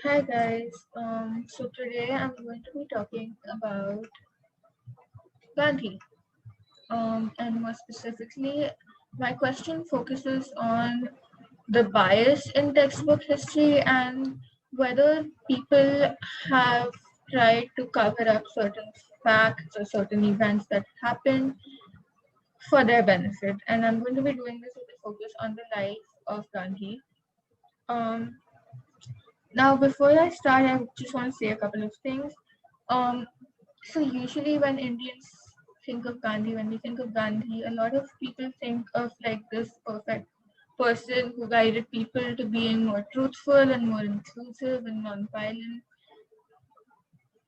Hi guys. So today I'm going to be talking about Gandhi. And more specifically, my question focuses on the bias in textbook history and whether people have tried to cover up certain facts or certain events that happened for their benefit. And I'm going to be doing this with a focus on the life of Gandhi. Um, Now, before I start, I just want to say a couple of things. Um, so usually when Indians think of Gandhi, when we think of Gandhi, a lot of people think of like this perfect person who guided people to being more truthful and more inclusive and non-violent.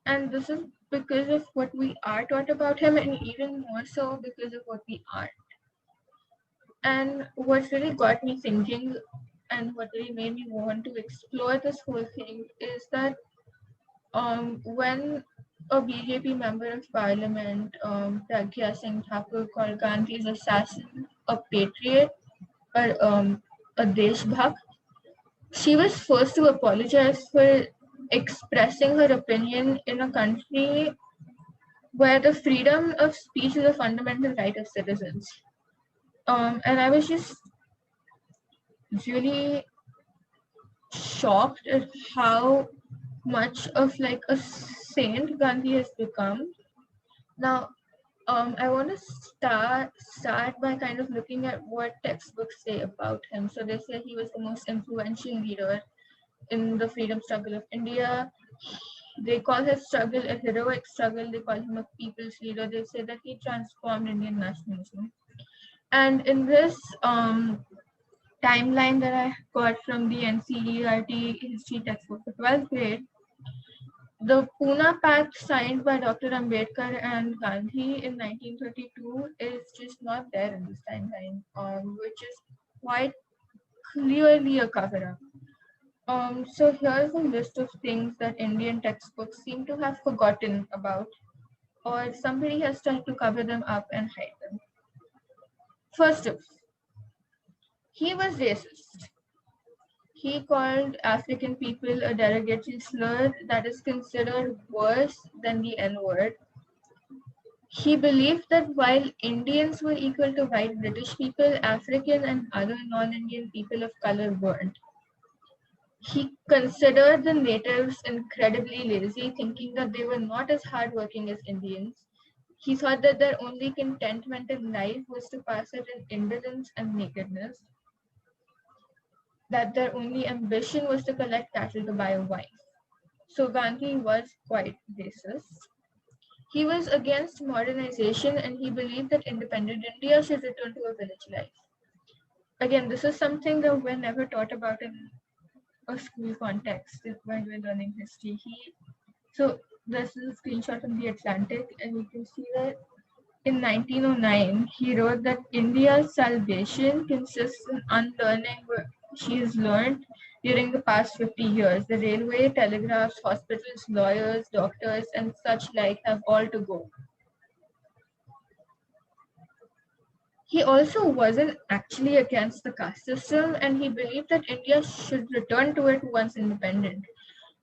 And this is because of what we are taught about him, and even more so because of what we aren't. And what really got me thinking and what really made me want to explore this whole thing is that when a BJP member of parliament, Pragya Singh Thakur, called Gandhi's assassin a patriot or a Deshbhakt, she was forced to apologize for expressing her opinion in a country where the freedom of speech is a fundamental right of citizens. And I was just really shocked at how much of like a saint Gandhi has become. Now, I want to start by kind of looking at what textbooks say about him. So they say he was the most influential leader in the freedom struggle of India. They call his struggle a heroic struggle. They call him a people's leader. They say that he transformed Indian nationalism. And in this timeline that I got from the NCERT history textbook for 12th grade, the Pune Pact signed by Dr. Ambedkar and Gandhi in 1932 is just not there in this timeline, which is quite clearly a cover up. So here's a list of things that Indian textbooks seem to have forgotten about, or somebody has tried to cover them up and hide them. First of, he was racist. He called African people a derogatory slur that is considered worse than the N word. He believed that while Indians were equal to white British people, African and other non-Indian people of color weren't. He considered the natives incredibly lazy, thinking that they were not as hardworking as Indians. He thought that their only contentment in life was to pass it in indolence and nakedness, that their only ambition was to collect cattle to buy a wife. So Gandhi was quite racist. He was against modernization and he believed that independent India should return to a village life. Again, this is something that we're never taught about in a school context when we're learning history. So this is a screenshot from the Atlantic, and you can see that in 1909 he wrote that India's salvation consists in unlearning what she has learned during the past 50 years. The railway, telegraphs, hospitals, lawyers, doctors, and such like have all to go. He also wasn't actually against the caste system, and he believed that India should return to it once independent.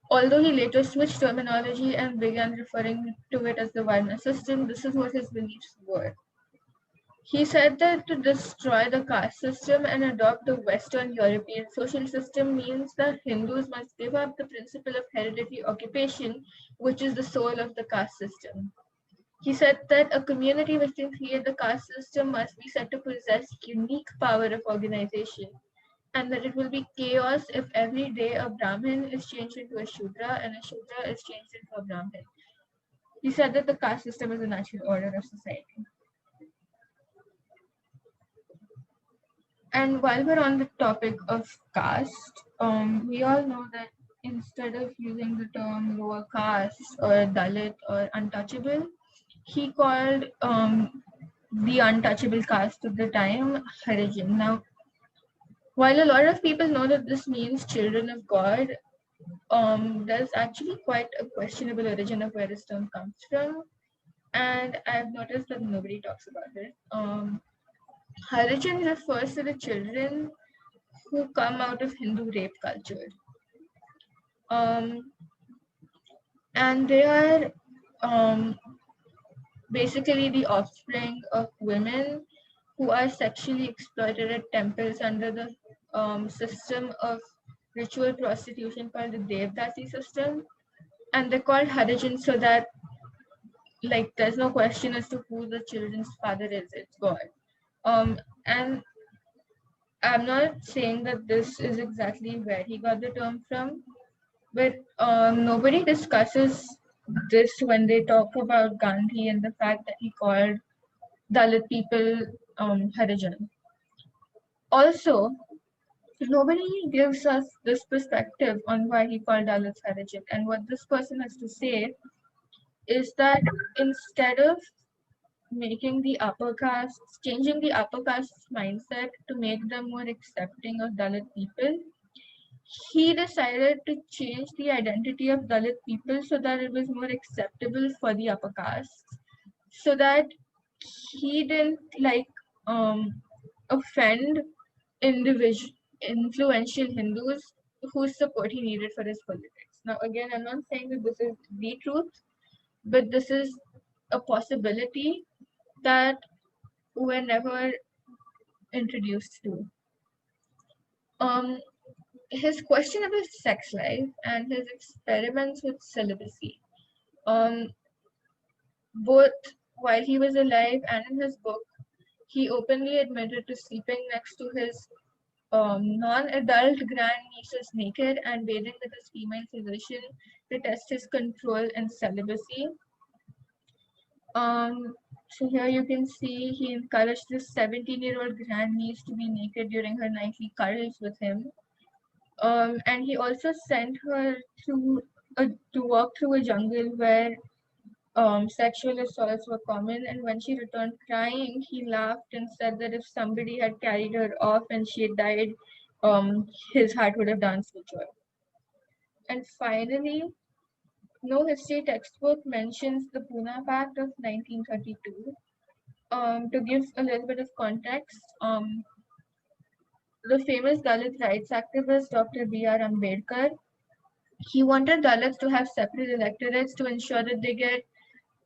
Although he later switched terminology and began referring to it as the Varna system, this is what his beliefs were. He said that to destroy the caste system and adopt the Western European social system means that Hindus must give up the principle of hereditary occupation, which is the soul of the caste system. He said that a community which can create the caste system must be said to possess unique power of organization, and that it will be chaos if every day a Brahmin is changed into a Shudra and a Shudra is changed into a Brahmin. He said that the caste system is the natural order of society. And while we're on the topic of caste, we all know that instead of using the term lower caste or Dalit or untouchable, he called the untouchable caste of the time Harijan. Now, while a lot of people know that this means children of God, there's actually quite a questionable origin of where this term comes from, and I've noticed that nobody talks about it. Harijan refers to the children who come out of Hindu rape culture. Um, and they are um, basically the offspring of women who are sexually exploited at temples under the system of ritual prostitution called the Devdasi system. And they're called Harijans so that, like, there's no question as to who the children's father is, it's God. And I'm not saying that this is exactly where he got the term from, but nobody discusses this when they talk about Gandhi and the fact that he called Dalit people Harijan. Also, nobody gives us this perspective on why he called Dalits Harijan. And what this person has to say is that instead of making the upper castes, changing the upper castes mindset to make them more accepting of Dalit people, he decided to change the identity of Dalit people so that it was more acceptable for the upper castes, so that he didn't like offend individual influential Hindus whose support he needed for his politics. Now, again, I'm not saying that this is the truth, but this is a possibility that we're never introduced to. Um, his questionable sex life and his experiments with celibacy, um, both while he was alive and in his book, he openly admitted to sleeping next to his non-adult grandnieces naked and bathing with his female physician to test his control and celibacy. So here you can see he encouraged this 17-year-old grandniece to be naked during her nightly cuddles with him. And he also sent her to walk through a jungle where sexual assaults were common. And when she returned crying, he laughed and said that if somebody had carried her off and she had died, his heart would have danced with joy. And finally, no history textbook mentions the Pune Pact of 1932. To give a little bit of context, the famous Dalit rights activist Dr. B.R. Ambedkar, he wanted Dalits to have separate electorates to ensure that they get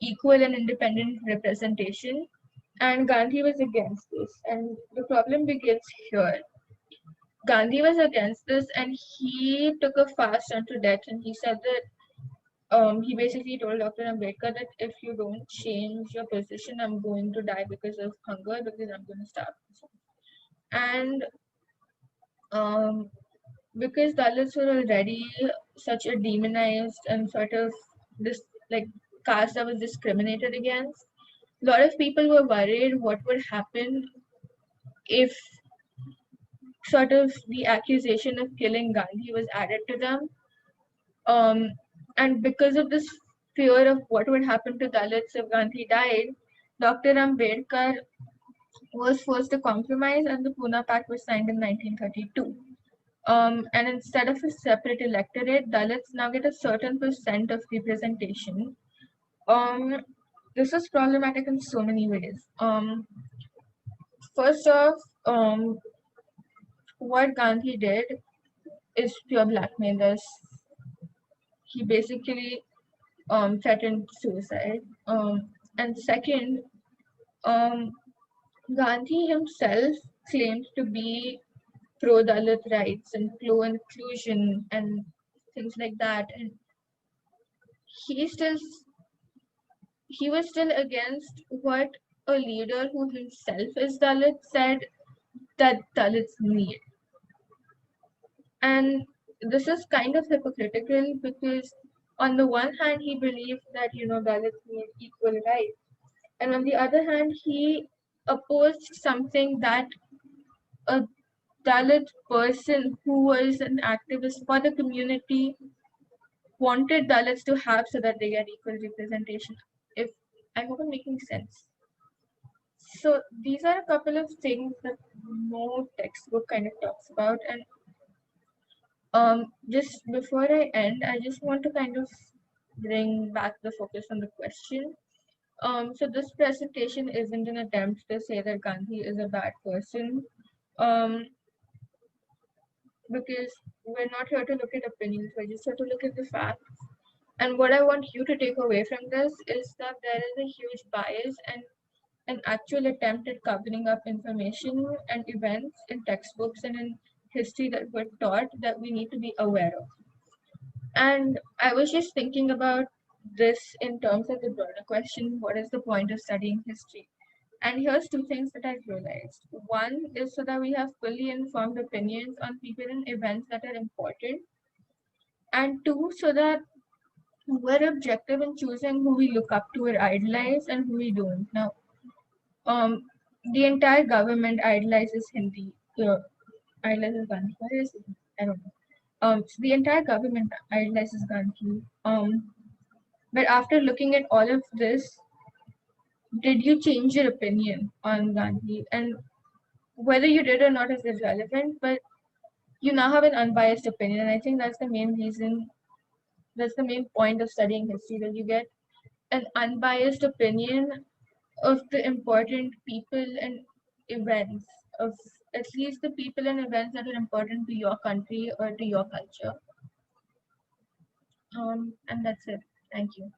equal and independent representation. And Gandhi was against this. And the problem begins here. Gandhi was against this and he took a fast unto death, and he said that he basically told Dr. Ambedkar that if you don't change your position, I'm going to die because of hunger, because I'm going to starve. And um, because Dalits were already such a demonized and sort of this like caste that was discriminated against, a lot of people were worried what would happen if sort of the accusation of killing Gandhi was added to them. Um, and because of this fear of what would happen to Dalits if Gandhi died, Dr. Ambedkar was forced to compromise and the Pune Pact was signed in 1932. And instead of a separate electorate, Dalits now get a certain percent of representation. Um, this is problematic in so many ways. First off, what Gandhi did is pure blackmail. He basically threatened suicide. And second, um, Gandhi himself claimed to be pro Dalit rights and pro inclusion and things like that. And he still he was still against what a leader who himself is Dalit said that Dalits need. And this is kind of hypocritical because on the one hand he believed that Dalits need equal rights, and on the other hand he opposed something that a Dalit person who was an activist for the community wanted Dalits to have so that they get equal representation. If I hope I'm making sense. So these are a couple of things that no textbook kind of talks about. And just before I end, I just want to kind of bring back the focus on the question. So this presentation isn't an attempt to say that Gandhi is a bad person. Um, because we're not here to look at opinions, we're just here to look at the facts. And what I want you to take away from this is that there is a huge bias and an actual attempt at covering up information and events in textbooks and in history that we're taught that we need to be aware of. And I was just thinking about this in terms of the broader question, what is the point of studying history? And here's two things that I've realized. One is so that we have fully informed opinions on people and events that are important. And two, so that we're objective in choosing who we look up to or idolize and who we don't. Now, um, the entire government idolizes Hindi. Idolizes Gandhi. What is it? I don't know. So the entire government idolizes Gandhi. But after looking at all of this, did you change your opinion on Gandhi? And whether you did or not is irrelevant, but you now have an unbiased opinion. And I think that's the main reason, that's the main point of studying history, that you get an unbiased opinion of the important people and events, of at least the people and events that are important to your country or to your culture. And that's it. Thank you.